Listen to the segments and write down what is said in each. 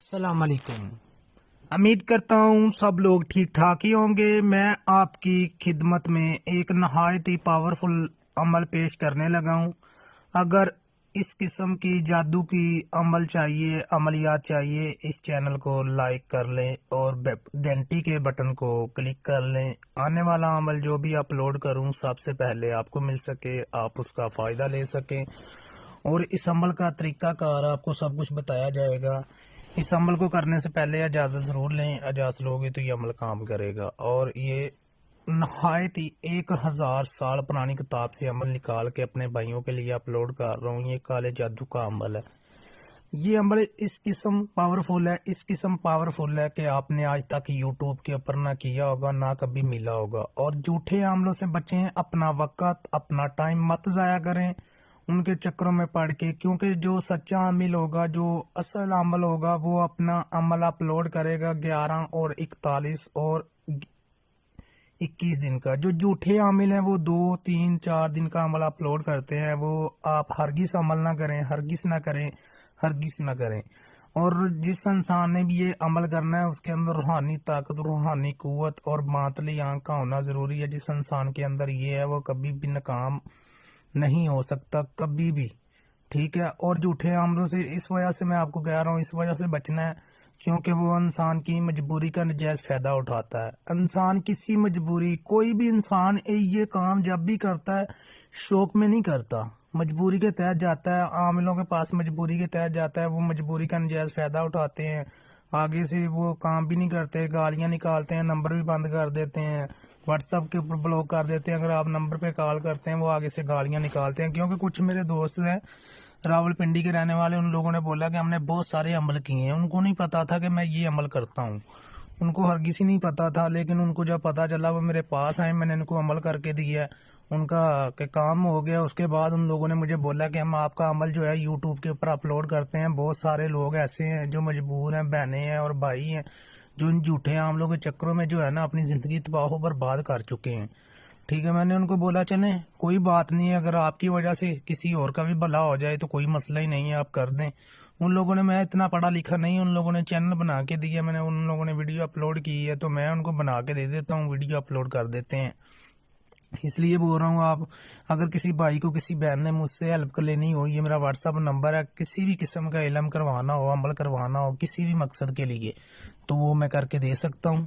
السلام علیکم۔ امید کرتا ہوں سب لوگ ٹھیک ٹھاک ہی ہوں گے۔ میں آپ کی خدمت میں ایک نہایت ہی پاورفل عمل پیش کرنے لگا ہوں۔ اگر اس قسم کی جادو کی عمل چاہیے، عملیات چاہیے، اس چینل کو لائک کر لیں اور گھنٹی کے بٹن کو کلک کر لیں۔ آنے والا عمل جو بھی اپلوڈ کروں سب سے پہلے آپ کو مل سکے، آپ اس کا فائدہ لے سکیں، اور اس عمل کا طریقہ کار آپ کو سب کچھ بتایا جائے گا۔ اس عمل کو کرنے سے پہلے اجازت ضرور لیں، اجازت لوگے تو یہ عمل کام کرے گا۔ اور یہ نہایت ہی 1000 سال پرانی کتاب سے عمل نکال کے اپنے بھائیوں کے لیے اپلوڈ کر رہا ہوں۔ یہ کالے جادو کا عمل ہے۔ یہ عمل اس قسم پاورفل ہے کہ آپ نے آج تک یوٹیوب کے اوپر نہ کیا ہوگا، نہ کبھی ملا ہوگا۔ اور جھوٹے عملوں سے بچیں، اپنا وقت، اپنا ٹائم مت ضائع کریں ان کے چکروں میں پڑھ کے، کیونکہ جو سچا عمل ہوگا، جو اصل عمل ہوگا، وہ اپنا عمل اپلوڈ کرے گا 11 اور 41 اور 21 دن کا۔ جو جھوٹے عامل ہیں وہ 2 3 4 دن کا عمل اپلوڈ کرتے ہیں، وہ آپ ہرگز عمل نہ کریں، ہرگز نہ کریں، ہرگز نہ کریں۔ اور جس انسان نے بھی یہ عمل کرنا ہے اس کے اندر روحانی طاقت، روحانی قوت اور باطلی آنکھ کا ہونا ضروری ہے۔ جس انسان کے اندر یہ ہے وہ کبھی بھی ناکام نہیں ہو سکتا، کبھی بھی، ٹھیک ہے۔ اور جھوٹے عملوں سے اس وجہ سے میں آپ کو کہہ رہا ہوں، اس وجہ سے بچنا ہے کیونکہ وہ انسان کی مجبوری کا ناجائز فائدہ اٹھاتا ہے۔ انسان کسی مجبوری، کوئی بھی انسان یہ کام جب بھی کرتا ہے شوق میں نہیں کرتا، مجبوری کے تحت جاتا ہے۔ عاملوں کے پاس مجبوری کے تحت جاتا ہے، وہ مجبوری کا ناجائز فائدہ اٹھاتے ہیں، آگے سے وہ کام بھی نہیں کرتے، گالیاں نکالتے ہیں، نمبر بھی بند کر دیتے ہیں، واٹس ایپ کے اوپر بلاک کر دیتے ہیں۔ اگر آپ نمبر پہ کال کرتے ہیں وہ آگے سے گالیاں نکالتے ہیں۔ کیونکہ کچھ میرے دوست ہیں راول پنڈی کے رہنے والے، ان لوگوں نے بولا کہ ہم نے بہت سارے عمل کیے ہیں، ان کو نہیں پتا تھا کہ میں یہ عمل کرتا ہوں، ان کو ہرگز ہی نہیں پتا تھا۔ لیکن ان کو جب پتا چلا وہ میرے پاس آئے، میں نے ان کو عمل کر کے دیا، ان کا کہ کام ہو گیا۔ اس کے بعد ان لوگوں نے مجھے بولا کہ ہم آپ کا عمل جو ہے یوٹیوب کے اوپر اپلوڈ کرتے ہیں۔ بہت سارے لوگ ایسے ہیں جو مجبور ہیں، بہنیں ہیں اور بھائی ہیں، جو ان جھوٹے عملوں کے چکروں میں جو ہے نا اپنی زندگی تباہ و برباد کر چکے ہیں، ٹھیک ہے۔ میں نے ان کو بولا چلیں کوئی بات نہیں ہے، اگر آپ کی وجہ سے کسی اور کا بھی بھلا ہو جائے تو کوئی مسئلہ ہی نہیں ہے، آپ کر دیں۔ ان لوگوں نے، میں اتنا پڑھا لکھا نہیں، ان لوگوں نے چینل بنا کے دیا، میں نے ان لوگوں نے ویڈیو اپلوڈ کی ہے تو میں ان کو بنا کے دے دیتا ہوں، ویڈیو اپلوڈ کر دیتے ہیں۔ اس لیے بول رہا ہوں، آپ اگر کسی بھائی کو، کسی بہن نے مجھ سے ہیلپ لینی ہو، یہ میرا واٹس ایپ نمبر ہے، کسی بھی قسم کا علم کروانا ہو، عمل کروانا ہو کسی بھی مقصد کے لیے، تو وہ میں کر کے دے سکتا ہوں،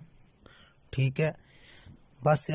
ٹھیک ہے۔ بس